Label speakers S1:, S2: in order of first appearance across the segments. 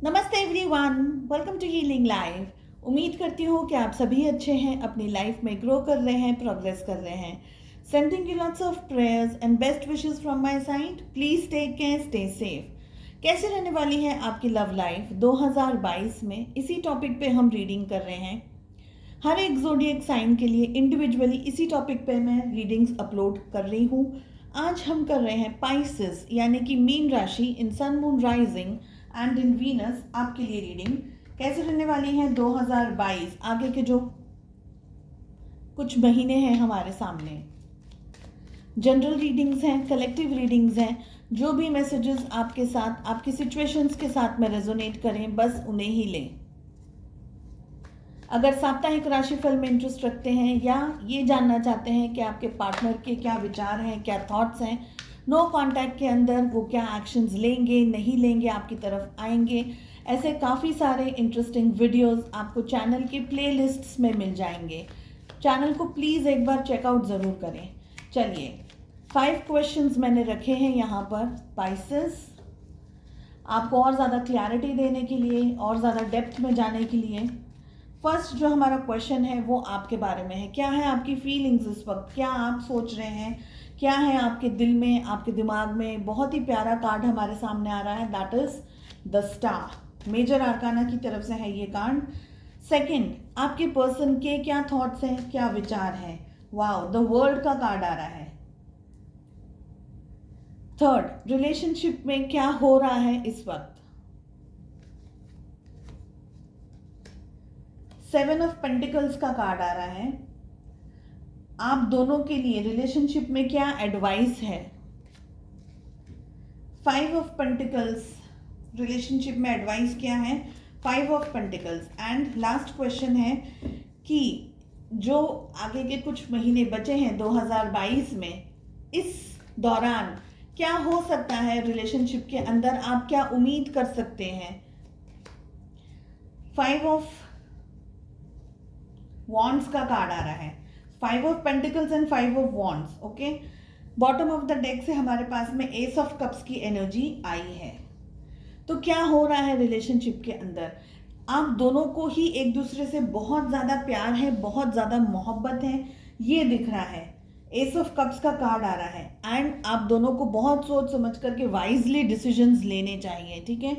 S1: नमस्ते everyone, welcome to healing life. उम्मीद करती हूँ कि आप सभी अच्छे हैं, अपनी लाइफ में ग्रो कर रहे हैं, प्रोग्रेस कर रहे हैं। Sending you lots of prayers and best wishes from my side. Please take care, stay safe. कैसे रहने वाली है आपकी लव लाइफ 2022 में, इसी टॉपिक पे हम रीडिंग कर रहे हैं। हर एक ज़ोडिएक साइन के लिए इंडिविजुअली इसी टॉपिक पे मैं रीडिंग्स अपलोड कर रही हूँ। आज हम कर रहे हैं पाइसेस यानी कि मीन राशि in sun moon rising and in Venus. आपके लिए रीडिंग कैसे रहने वाली है 2022, आगे के जो कुछ महीने हैं हमारे सामने। जनरल रीडिंग्स हैं, कलेक्टिव रीडिंग्स हैं। जो भी मैसेजेस आपके साथ, आपकी सिचुएशंस के साथ में रेजोनेट करें, बस उन्हें ही लें। अगर साप्ताहिक राशिफल में इंटरेस्ट रखते हैं या ये जानना चाहते हैं कि आपके पार्टनर के क्या विचार हैं, क्या थॉट्स हैं, नो कांटेक्ट के अंदर वो क्या एक्शंस लेंगे, नहीं लेंगे, आपकी तरफ आएंगे, ऐसे काफ़ी सारे इंटरेस्टिंग वीडियोस आपको चैनल के प्लेलिस्ट्स में मिल जाएंगे। चैनल को प्लीज़ एक बार चेकआउट ज़रूर करें। चलिए, 5 क्वेश्चंस मैंने रखे हैं यहाँ पर पाइसेस, आपको और ज़्यादा क्लैरिटी देने के लिए, और ज़्यादा डेप्थ में जाने के लिए। फर्स्ट जो हमारा क्वेश्चन है वो आपके बारे में है। क्या है आपकी फीलिंग्स इस वक्त, क्या आप सोच रहे हैं, क्या है आपके दिल में, आपके दिमाग में। बहुत ही प्यारा कार्ड हमारे सामने आ रहा है, that is the star. Major arcana की तरफ से है ये कार्ड। सेकंड, आपके पर्सन के क्या थॉट्स हैं, क्या विचार हैं। वाओ, द वर्ल्ड का कार्ड आ रहा है। थर्ड, रिलेशनशिप में क्या हो रहा है इस वक्त। 7 ऑफ पेंटिकल्स का कार्ड आ रहा है। आप दोनों के लिए रिलेशनशिप में क्या एडवाइस है। 5 ऑफ पेंटिकल्स, रिलेशनशिप में एडवाइस क्या है। 5 of pentacles. And last question है कि जो आगे के कुछ महीने बचे हैं 2022 में, इस दौरान क्या हो सकता है रिलेशनशिप के अंदर, आप क्या उम्मीद कर सकते हैं। 5 ऑफ वॉन्ड्स का कार्ड आ रहा है। 5 of pentacles and 5 of wands. Okay, bottom of the deck से हमारे पास में एस ऑफ कप्स की एनर्जी आई है। तो क्या हो रहा है रिलेशनशिप के अंदर, आप दोनों को ही एक दूसरे से बहुत ज़्यादा प्यार है, बहुत ज़्यादा मोहब्बत है, ये दिख रहा है। एस ऑफ कप्स का कार्ड आ रहा है। एंड आप दोनों को बहुत सोच समझ करके वाइजली डिसीजंस लेने चाहिए। ठीक है,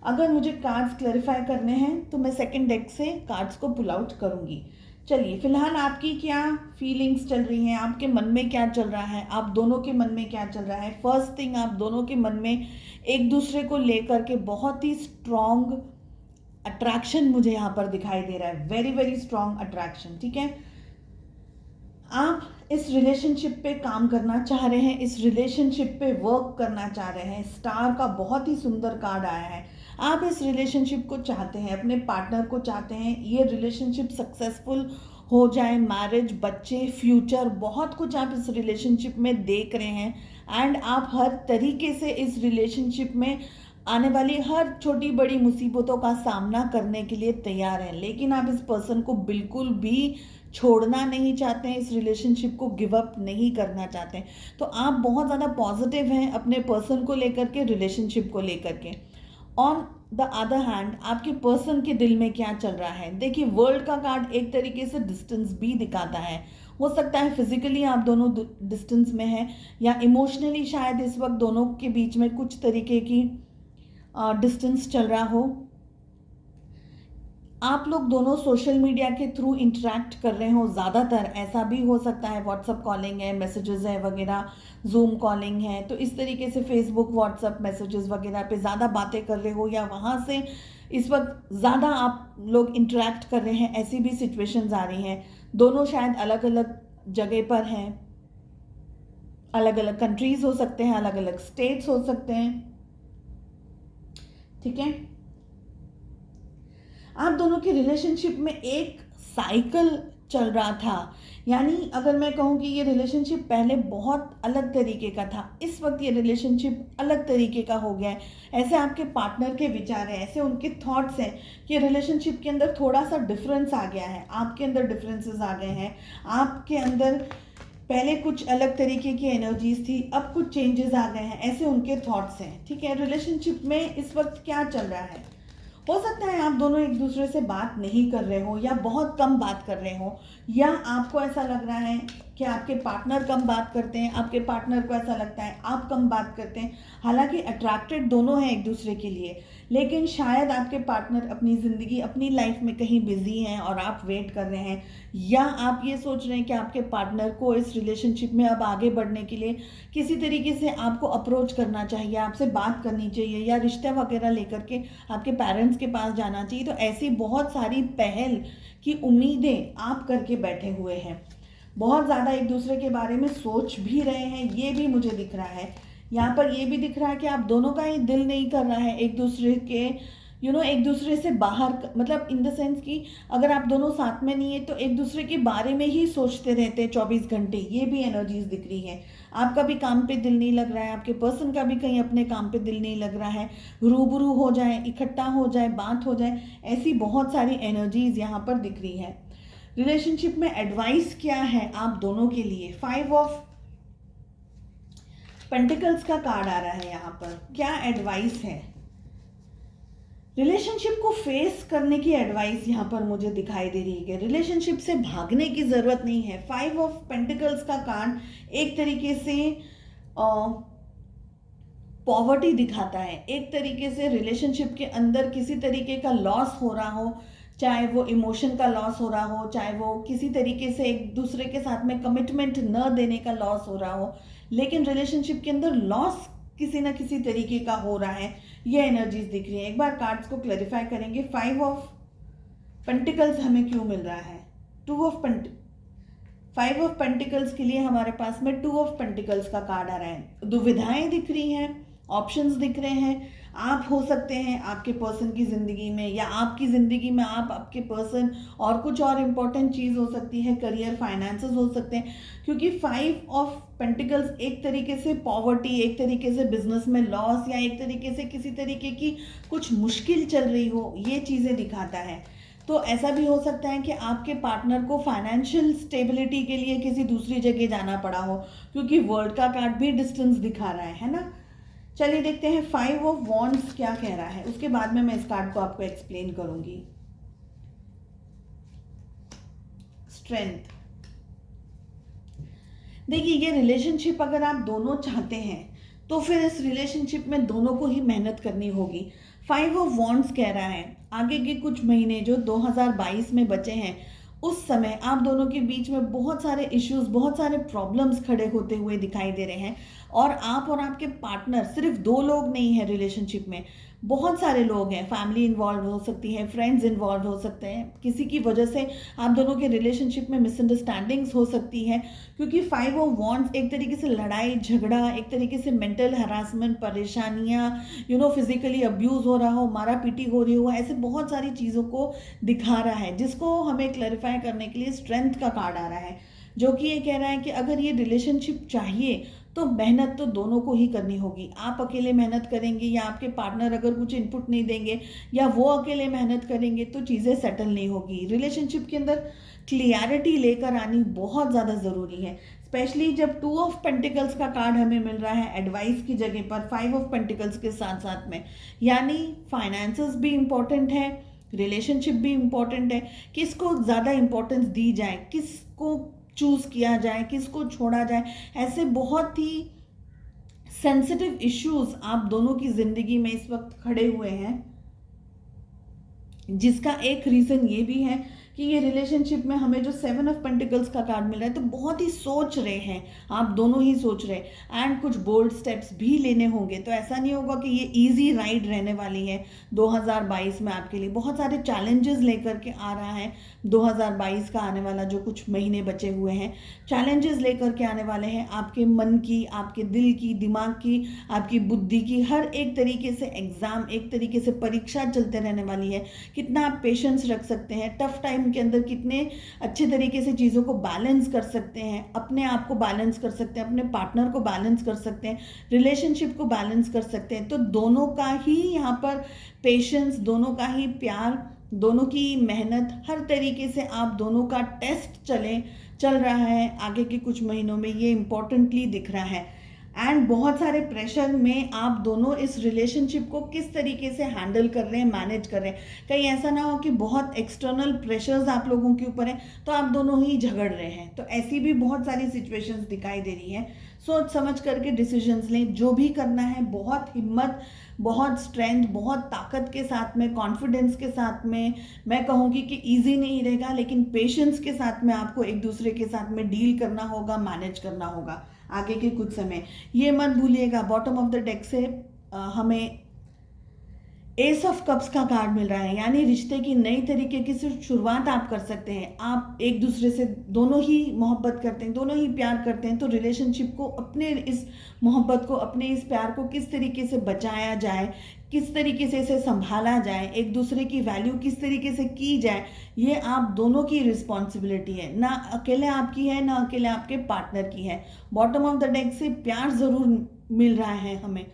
S1: अगर मुझे कार्ड्स क्लैरिफाई करने हैं तो मैं सेकंड डेक से कार्ड्स को पुल आउट करूंगी। चलिए, फिलहाल आपकी क्या फीलिंग्स चल रही हैं, आपके मन में क्या चल रहा है, आप दोनों के मन में क्या चल रहा है। फर्स्ट थिंग, आप दोनों के मन में एक दूसरे को लेकर के बहुत ही स्ट्रॉन्ग अट्रैक्शन मुझे यहाँ पर दिखाई दे रहा है। Very very strong attraction. ठीक है, आप इस रिलेशनशिप पे काम करना चाह रहे हैं, इस रिलेशनशिप पे वर्क करना चाह रहे हैं। स्टार का बहुत ही सुंदर कार्ड आया है। आप इस रिलेशनशिप को चाहते हैं, अपने पार्टनर को चाहते हैं, ये रिलेशनशिप सक्सेसफुल हो जाए, मैरिज, बच्चे, फ्यूचर, बहुत कुछ आप इस रिलेशनशिप में देख रहे हैं। एंड आप हर तरीके से इस रिलेशनशिप में आने वाली हर छोटी बड़ी मुसीबतों का सामना करने के लिए तैयार हैं। लेकिन आप इस पर्सन को बिल्कुल भी छोड़ना नहीं चाहते हैं, इस रिलेशनशिप को गिव अप नहीं करना चाहते हैं। तो आप बहुत ज़्यादा पॉजिटिव हैं अपने पर्सन को लेकर के, रिलेशनशिप को लेकर के। ऑन द अदर हैंड, आपके पर्सन के दिल में क्या चल रहा है। देखिए, वर्ल्ड का कार्ड एक तरीके से डिस्टेंस भी दिखाता है। हो सकता है फिजिकली आप दोनों डिस्टेंस में हैं, या इमोशनली शायद इस वक्त दोनों के बीच में कुछ तरीके की डिस्टेंस चल रहा हो। आप लोग दोनों सोशल मीडिया के थ्रू इंटरेक्ट कर रहे हो, ज़्यादातर ऐसा भी हो सकता है। व्हाट्सअप कॉलिंग है, मैसेजेस है वगैरह, जूम कॉलिंग है, तो इस तरीके से फेसबुक, व्हाट्सअप मैसेजेस वगैरह पे ज़्यादा बातें कर रहे हो, या वहाँ से इस वक्त ज़्यादा आप लोग इंटरेक्ट कर रहे हैं, ऐसी भी सिचुएशंस आ रही हैं। दोनों शायद अलग अलग जगह पर हैं, अलग अलग कंट्रीज़ हो सकते हैं, अलग अलग स्टेट्स हो सकते हैं। ठीक है, आप दोनों के रिलेशनशिप में एक साइकिल चल रहा था। यानी अगर मैं कहूँ कि ये रिलेशनशिप पहले बहुत अलग तरीके का था, इस वक्त ये रिलेशनशिप अलग तरीके का हो गया है। ऐसे आपके पार्टनर के विचार हैं, ऐसे उनके थॉट्स हैं कि रिलेशनशिप के अंदर थोड़ा सा डिफरेंस आ गया है, आपके अंदर डिफरेंसेस आ गए हैं। आपके अंदर पहले कुछ अलग तरीके की एनर्जीज थी, अब कुछ चेंजेस आ गए हैं, ऐसे उनके थॉट्स हैं। ठीक है, रिलेशनशिप में इस वक्त क्या चल रहा है, हो सकता है आप दोनों एक दूसरे से बात नहीं कर रहे हो या बहुत कम बात कर रहे हो, या आपको ऐसा लग रहा है कि आपके पार्टनर कम बात करते हैं, आपके पार्टनर को ऐसा लगता है आप कम बात करते हैं। हालांकि अट्रैक्टेड दोनों हैं एक दूसरे के लिए, लेकिन शायद आपके पार्टनर अपनी ज़िंदगी अपनी लाइफ में कहीं बिजी हैं और आप वेट कर रहे हैं, या आप ये सोच रहे हैं कि आपके पार्टनर को इस रिलेशनशिप में अब आगे बढ़ने के लिए किसी तरीके से आपको अप्रोच करना चाहिए, आपसे बात करनी चाहिए, या रिश्ते वगैरह लेकर के आपके पेरेंट्स के पास जाना चाहिए। तो ऐसी बहुत सारी पहल की उम्मीदें आप करके बैठे हुए हैं, बहुत ज़्यादा एक दूसरे के बारे में सोच भी रहे हैं, ये भी मुझे दिख रहा है। यहाँ पर ये भी दिख रहा है कि आप दोनों का ही दिल नहीं कर रहा है एक दूसरे के एक दूसरे से बाहर, मतलब इन द सेंस कि अगर आप दोनों साथ में नहीं है तो एक दूसरे के बारे में ही सोचते रहते हैं 24 घंटे, ये भी एनर्जीज दिख रही है। आपका भी काम पे दिल नहीं लग रहा है, आपके पर्सन का भी कहीं अपने काम पे दिल नहीं लग रहा है, रूबरू हो जाए, इकट्ठा हो जाए, बात हो जाए, ऐसी बहुत सारी एनर्जीज यहाँ पर दिख रही है। रिलेशनशिप में एडवाइस क्या है आप दोनों के लिए? 5 ऑफ पेंटिकल्स का कार्ड आ रहा है यहाँ पर। क्या एडवाइस है? रिलेशनशिप को फेस करने की एडवाइस यहाँ पर मुझे दिखाई दे रही है। रिलेशनशिप से भागने की जरूरत नहीं है। 5 ऑफ पेंटिकल्स का कार्ड एक तरीके से पॉवर्टी दिखाता है, एक तरीके से रिलेशनशिप के अंदर किसी तरीके का लॉस हो रहा हो, चाहे वो इमोशन का लॉस हो रहा हो, चाहे वो किसी तरीके से एक दूसरे के साथ में कमिटमेंट न देने का लॉस हो रहा हो, लेकिन रिलेशनशिप के अंदर लॉस किसी ना किसी तरीके का हो रहा है, ये एनर्जीज दिख रही है। एक बार कार्ड्स को क्लैरिफाई करेंगे। 5 ऑफ पेंटिकल्स हमें क्यों मिल रहा है? 5 ऑफ पेंटिकल्स के लिए हमारे पास में 2 ऑफ पेंटिकल्स का कार्ड आ रहा है। दुविधाएं दिख रही हैं, ऑप्शंस दिख रहे हैं। आप हो सकते हैं आपके पर्सन की ज़िंदगी में, या आपकी ज़िंदगी में आप, आपके पर्सन, और कुछ और इम्पोर्टेंट चीज़ हो सकती है, करियर, फाइनेंसेस हो सकते हैं, क्योंकि 5 ऑफ पेंटिकल्स एक तरीके से पॉवर्टी, एक तरीके से बिजनेस में लॉस, या एक तरीके से किसी तरीके की कुछ मुश्किल चल रही हो, ये चीज़ें दिखाता है। तो ऐसा भी हो सकता है कि आपके पार्टनर को फाइनेंशियल स्टेबिलिटी के लिए किसी दूसरी जगह जाना पड़ा हो, क्योंकि वर्ल्ड का कार्ड भी डिस्टेंस दिखा रहा है ना। चलिए देखते हैं 5 ऑफ वॉन्ड्स क्या कह रहा है, उसके बाद में मैं इस कार्ड को आपको एक्सप्लेन करूंगी। स्ट्रेंथ। देखिए, ये रिलेशनशिप अगर आप दोनों चाहते हैं तो फिर इस रिलेशनशिप में दोनों को ही मेहनत करनी होगी। 5 ऑफ वॉन्ड्स कह रहा है आगे के कुछ महीने जो 2022 में बचे हैं, उस समय आप दोनों के बीच में बहुत सारे इश्यूज, बहुत सारे प्रॉब्लम्स खड़े होते हुए दिखाई दे रहे हैं। और आप और आपके पार्टनर, सिर्फ 2 लोग नहीं है रिलेशनशिप में, बहुत सारे लोग हैं। फैमिली इन्वॉल्व हो सकती है, फ्रेंड्स इन्वॉल्व हो सकते हैं। किसी की वजह से आप दोनों के रिलेशनशिप में मिसअंडरस्टैंडिंग्स हो सकती है, क्योंकि 5 ऑफ वॉन्ड्स एक तरीके से लड़ाई झगड़ा, एक तरीके से मेंटल हरासमेंट, परेशानियाँ, फिजिकली अब्यूज़ हो रहा हो, मारा पीटी हो रही हो, ऐसे बहुत सारी चीज़ों को दिखा रहा है, जिसको हमें क्लैरिफाई करने के लिए स्ट्रेंथ का कार्ड आ रहा है, जो कि ये कह रहा है कि अगर ये रिलेशनशिप चाहिए तो मेहनत तो दोनों को ही करनी होगी। आप अकेले मेहनत करेंगे या आपके पार्टनर अगर कुछ इनपुट नहीं देंगे या वो अकेले मेहनत करेंगे तो चीज़ें सेटल नहीं होगी। रिलेशनशिप के अंदर क्लियरिटी लेकर आनी बहुत ज़्यादा ज़रूरी है, स्पेशली जब 2 ऑफ पेंटिकल्स का कार्ड हमें मिल रहा है एडवाइस की जगह पर 5 ऑफ पेंटिकल्स के साथ साथ में। यानी फाइनेंसेस भी इम्पोर्टेंट है, रिलेशनशिप भी इम्पोर्टेंट है, किसको ज़्यादा इम्पोर्टेंस दी जाए, किसको चूज़ किया जाए, किसको छोड़ा जाए, ऐसे बहुत ही सेंसिटिव इश्यूज आप दोनों की ज़िंदगी में इस वक्त खड़े हुए हैं, जिसका एक रीज़न ये भी है कि ये रिलेशनशिप में हमें जो 7 ऑफ पेंटिकल्स का कार्ड मिल रहा है, तो बहुत ही सोच रहे हैं, आप दोनों ही सोच रहे हैं, एंड कुछ बोल्ड स्टेप्स भी लेने होंगे। तो ऐसा नहीं होगा कि ये इजी राइड रहने वाली है। 2022 में आपके लिए बहुत सारे चैलेंजेस लेकर के आ रहा है। 2022 का आने वाला जो कुछ महीने बचे हुए हैं, चैलेंजेस लेकर के आने वाले हैं, आपके मन की, आपके दिल की, दिमाग की, आपकी बुद्धि की, हर एक तरीके से एग्ज़ाम, एक तरीके से परीक्षा चलते रहने वाली है। कितना आप पेशेंस रख सकते हैं, टफ टाइम के अंदर कितने अच्छे तरीके से चीज़ों को बैलेंस कर सकते हैं, अपने आप को बैलेंस कर सकते हैं, अपने पार्टनर को बैलेंस कर सकते हैं, रिलेशनशिप को बैलेंस कर सकते हैं। तो दोनों का ही यहाँ पर पेशेंस, दोनों का ही प्यार, दोनों की मेहनत, हर तरीके से आप दोनों का टेस्ट चल रहा है आगे के कुछ महीनों में, ये इम्पोर्टेंटली दिख रहा है। एंड बहुत सारे प्रेशर में आप दोनों इस रिलेशनशिप को किस तरीके से हैंडल कर रहे हैं, मैनेज कर रहे हैं। कहीं ऐसा ना हो कि बहुत एक्सटर्नल प्रेशर्स आप लोगों के ऊपर है तो आप दोनों ही झगड़ रहे हैं। तो ऐसी भी बहुत सारी सिचुएशंस दिखाई दे रही है। सोच समझ करके डिसीजंस लें, जो भी करना है बहुत हिम्मत, बहुत स्ट्रेंथ, बहुत ताकत के साथ में, कॉन्फिडेंस के साथ में। मैं कहूँगी कि ईजी नहीं रहेगा, लेकिन पेशेंस के साथ में आपको एक दूसरे के साथ में डील करना होगा, मैनेज करना होगा आगे के कुछ समय। ये मत भूलिएगा, बॉटम ऑफ द डेक से हमें एस ऑफ कप्स का कार्ड मिल रहा है, यानी रिश्ते की नई तरीके की शुरुआत आप कर सकते हैं। आप एक दूसरे से दोनों ही मोहब्बत करते हैं, दोनों ही प्यार करते हैं, तो रिलेशनशिप को, अपने इस मोहब्बत को, अपने इस प्यार को किस तरीके से बचाया जाए, किस तरीके से इसे संभाला जाए, एक दूसरे की वैल्यू किस तरीके से की जाए, ये आप दोनों की रिस्पॉन्सिबिलिटी है। ना अकेले आपकी है, ना अकेले आपके पार्टनर की है। बॉटम ऑफ द डेक से प्यार ज़रूर मिल रहा है हमें,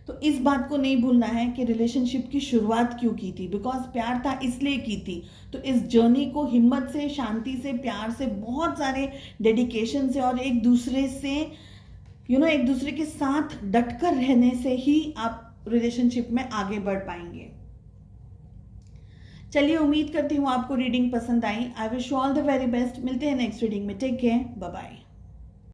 S1: तो इस बात को नहीं भूलना है कि रिलेशनशिप की शुरुआत क्यों की थी, बिकॉज प्यार था इसलिए की थी। तो इस जर्नी को हिम्मत से, शांति से, प्यार से, बहुत सारे डेडिकेशन से और एक दूसरे से एक दूसरे के साथ डटकर रहने से ही आप रिलेशनशिप में आगे बढ़ पाएंगे। चलिए, उम्मीद करती हूँ आपको रीडिंग पसंद आई। I wish you all the very best. मिलते हैं नेक्स्ट रीडिंग में। Take care, bye bye.